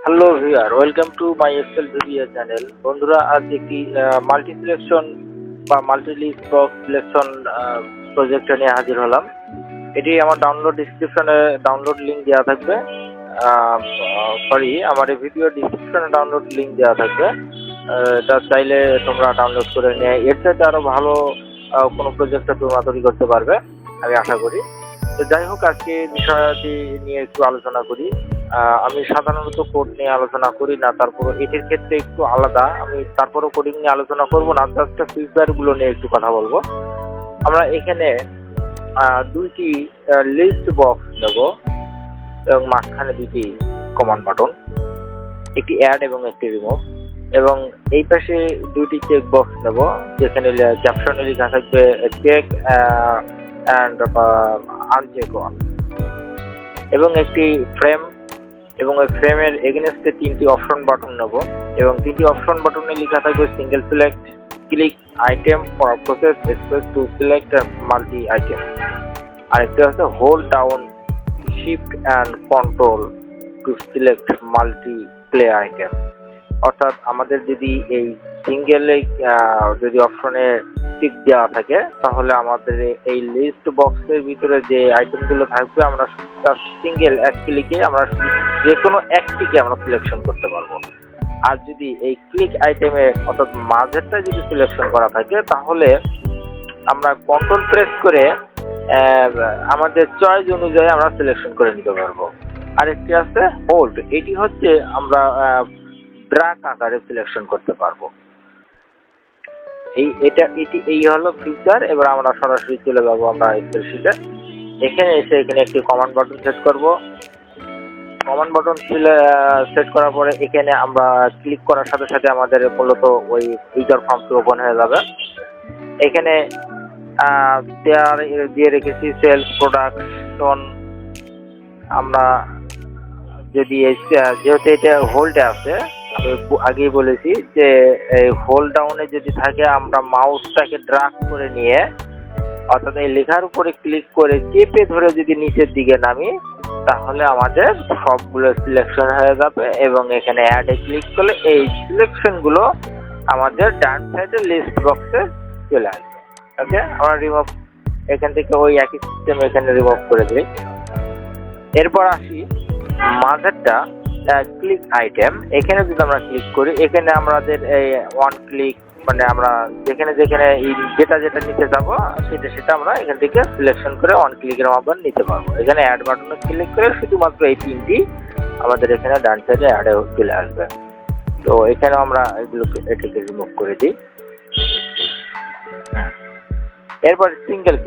Hello viewer, welcome to my Excel video channel. বন্ধুরা, আজ একটি মাল্টি সিলেকশন বা মাল্টি লিস্ট বক্স সিলেকশন প্রজেক্টে নিয়ে হাজির হলাম। এটি আমার ডাউনলোড লিঙ্ক দেওয়া থাকবে। আমার এই ভিডিও ডিসক্রিপশনে ডাউনলোড লিঙ্ক দেওয়া থাকবে। এটা চাইলে তোমরা ডাউনলোড করে নিয়ে এর সাথে আরো ভালো কোনো প্রজেক্টটা তোমরা তৈরি করতে পারবে, আমি আশা করি। তো যাই হোক, আজকে বিষয়টি নিয়ে একটু আলোচনা করি। আমি সাধারণত কোড নিয়ে আলোচনা করি না, তারপর এটির ক্ষেত্রে একটু আলাদা। আমি তারপরও কোডিং নিয়ে আলোচনা করব না, জাস্ট ফিচারগুলো নিয়ে একটু কথা বলবো। আমরা এখানে দুইটি লিস্ট বক্স নেব এবং মাঝখানে দুটি কমান্ড বাটন, একটি অ্যাড এবং একটি রিমুভ, এবং এই পাশে দুটি চেক বক্স নেব যেখানে ক্যাপশনে লেখা থাকবে চেক অ্যান্ড আনচেক অন, এবং একটি ফ্রেম, এবং ওই ফ্রেমের এগেনস্টে তিনটি অপশন বাটন নেব এবং তিনটি অপশন বাটনে লেখা থাকবে single select, click item for process space to select multi item, আরেকটি হচ্ছে hold down shift and control to select multiple item. অর্থাৎ আমাদের যদি এই সিঙ্গেলে যদি অপশনে টিক দেওয়া থাকে, তাহলে আমাদের এই লিস্ট বক্সের ভিতরে যে আইটেমগুলো থাকবে আমরা সিঙ্গেল এক ক্লিকে আমরা যে কোনো একটিকে আমরা সিলেকশন করতে পারবো। আর যদি এই ক্লিক আইটেমে অর্থাৎ মাঝেরটা যদি সিলেকশন করা থাকে, তাহলে আমরা কন্ট্রোল প্রেস করে আমাদের চয়েস অনুযায়ী আমরা সিলেকশন করে নিতে পারবো। আরেকটি আছে হোল্ড, এটি হচ্ছে আমরা ড্র্যাগ আকারে সিলেকশন করতে পারবো। এই হলো ফিচার। এবার আমরা সরাসরি চলে যাবো আমরা এক্সেল শিটে। এখানে এসে এখানে একটি কমান্ড বাটন সেট করব। কমান্ড বাটন সেট করার পরে এখানে আমরা ক্লিক করার সাথে সাথে আমাদের মূলত ওই ইউজার ফর্মটি ওপেন হয়ে যাবে। এখানে দিয়ে রেখেছি সেলস প্রোডাকশন। আমরা যদি যেহেতু এটা হোল্ডে আছে, আমি আগেই বলেছি যে এই হোল্ড ডাউনে যদি থাকে, আমরা মাউসটাকে ড্র্যাগ করে নিয়ে অর্থাৎ এই লেখার উপরে ক্লিক করে চেপে ধরে যদি নিচের দিকে নামি, তাহলে আমাদের সবগুলো সিলেকশন হয়ে যাবে এবং এখানে অ্যাডে ক্লিক করলে এই সিলেকশনগুলো আমাদের ডান সাইডে লিস্ট বক্সে চলে আসবে। ওকে, আমরা রিমুভ এখান থেকে ওই একই সিস্টেম এখানে রিমুভ করে দিই। এরপর আসি মাঝেরটা ক্লিক আইটেম। এখানে যদি আমরা ক্লিক করি, এখানে আমাদের এই ওয়ান ক্লিক মানে আমরা যেখানে যেটা নিতে যাবো সেটা আমরা এখান থেকে সিলেকশন করে ওয়ান ক্লিকের মাধ্যমে নিতে পারবো। এখানে অ্যাড বাটনে ক্লিক করে শুধুমাত্র এই তিনটি আমাদের এখানে ডান সাইডে অ্যাডে চলে আসবে। তো এখানে আমরা এটিকে রিমুভ করে দিই। এরপর সিঙ্গেল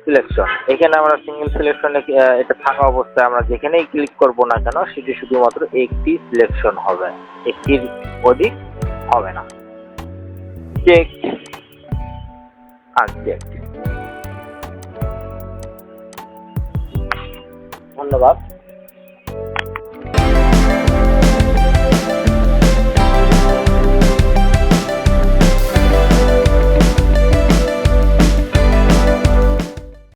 সিলেকশন। এখানে আমরা সিঙ্গেল সিলেকশনে এটা থাকা অবস্থায় আমরা যেখানেই ক্লিক করব না কেন, সেটি শুধুমাত্র একটি সিলেকশন হবে, একটির অধিক হবে না। Check uncheck. ধন্যবাদ।